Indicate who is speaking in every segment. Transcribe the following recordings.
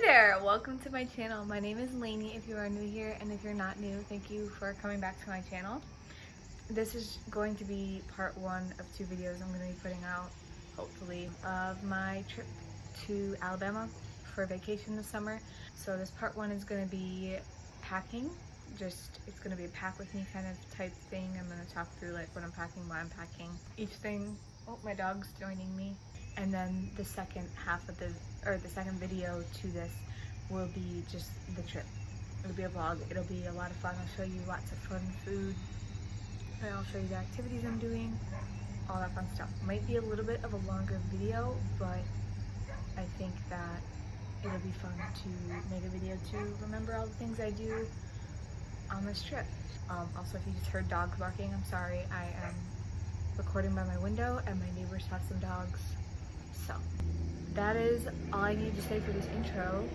Speaker 1: there, welcome to my channel. My name is Lainey if you are new here, and if you're not new, thank you for coming back to my channel. This is going to be part one of 2 videos I'm going to be putting out, hopefully, of my trip to Alabama for vacation this summer. So this part one is going to be packing. It's going to be a pack with me kind of type thing. I'm going to talk through like what I'm packing, why I'm packing, each thing. Oh, my dog's joining me. And then the second half of the second video to this will be just the trip. It'll be a vlog. It'll be a lot of fun. I'll show you lots of fun food, and I'll show you the activities I'm doing, all that fun stuff. Might be a little bit of a longer video, but I think that it'll be fun to make a video to remember all the things I do on this trip. Also, if you just heard dogs barking, I'm sorry. I am recording by my window and my neighbors have some dogs. So that is all I need to say for this intro.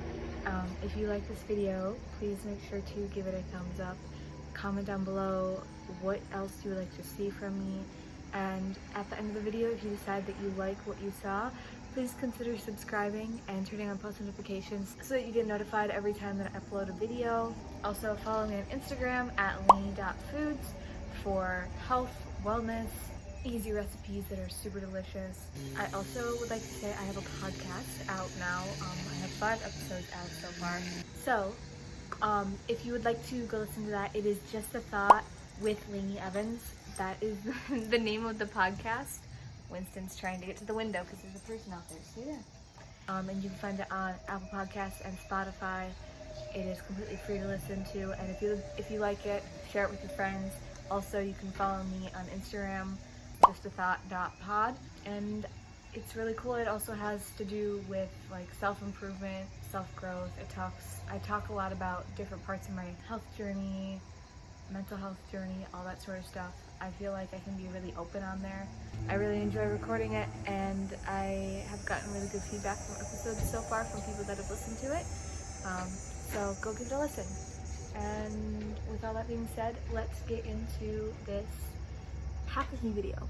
Speaker 1: If you like this video, please make sure to give it a thumbs up. Comment down below what else you would like to see from me. And at the end of the video, if you decide that you like what you saw, please consider subscribing and turning on post notifications so that you get notified every time that I upload a video. Also, follow me on Instagram at lainey.foods for health, wellness, easy recipes that are super delicious. I also would like to say I have a podcast out now. I have 5 episodes out so far. So, if you would like to go listen to that, it is Just a Thought with Lainey Evans. That is the name of the podcast. Winston's trying to get to the window because there's a person out there. See there. And you can find it on Apple Podcasts and Spotify. It is completely free to listen to. And if you like it, share it with your friends. Also, you can follow me on Instagram, justathought.pod, and it's really cool. It also has to do with like self-improvement, self-growth. I talk a lot about different parts of my health journey, mental health journey, all that sort of stuff. I feel like I can be really open on there. I really enjoy recording it, and I have gotten really good feedback from episodes so far from people that have listened to it. So go give it a listen. And with all that being said, let's get into this pack with me video.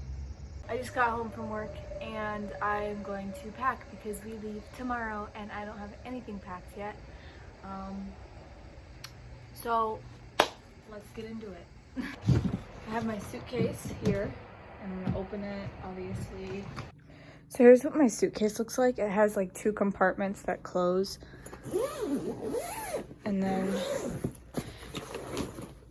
Speaker 1: I just got home from work and I'm going to pack because we leave tomorrow and I don't have anything packed yet. So let's get into it. I have my suitcase here and I'm gonna open it, obviously. So here's what my suitcase looks like. It has like 2 compartments that close. And then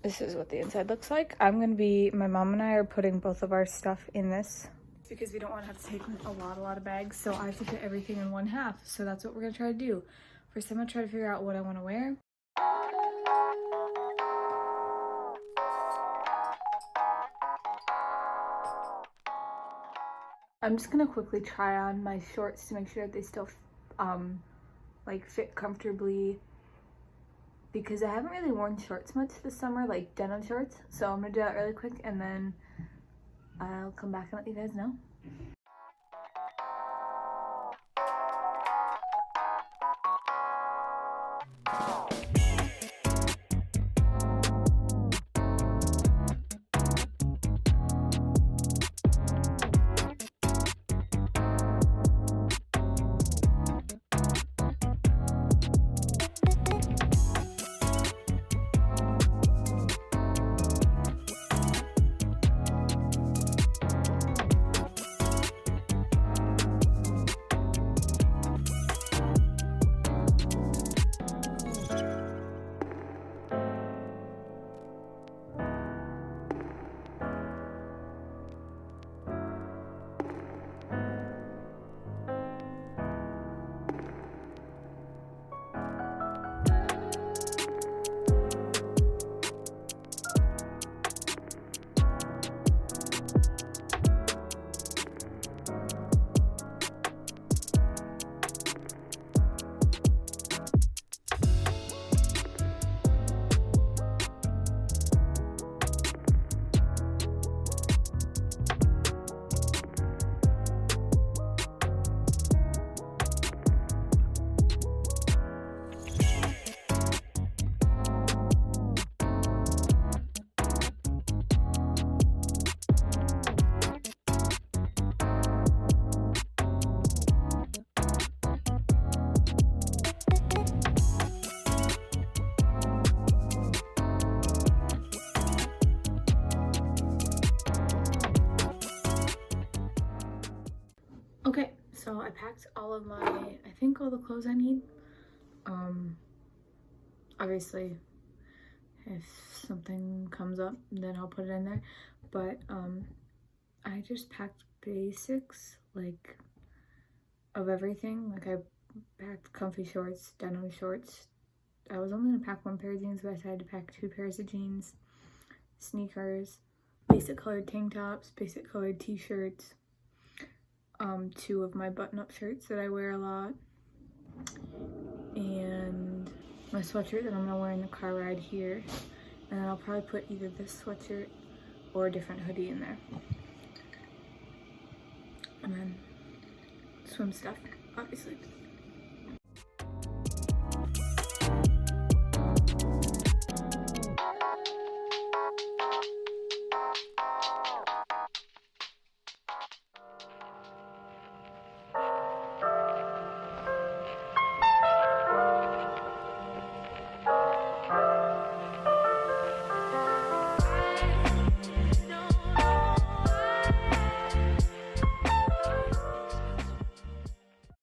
Speaker 1: this is what the inside looks like. My mom and I are putting both of our stuff in this because we don't want to have to take a lot of bags. So I have to fit everything in one half. So that's what we're gonna try to do. First, I'm gonna try to figure out what I want to wear. I'm just gonna quickly try on my shorts to make sure that they still like fit comfortably, because I haven't really worn shorts much this summer, like denim shorts. So I'm gonna do that really quick and then I'll come back and let you guys know. So I packed all of my, I think all the clothes I need. Obviously if something comes up then I'll put it in there, but I just packed basics like of everything. Like I packed comfy shorts, denim shorts. I was only gonna pack one pair of jeans, but I decided to pack 2 pairs of jeans, sneakers, basic colored tank tops, basic colored t-shirts, 2 of my button-up shirts that I wear a lot, and my sweatshirt that I'm gonna wear in the car ride here. And then I'll probably put either this sweatshirt or a different hoodie in there. And then swim stuff, obviously.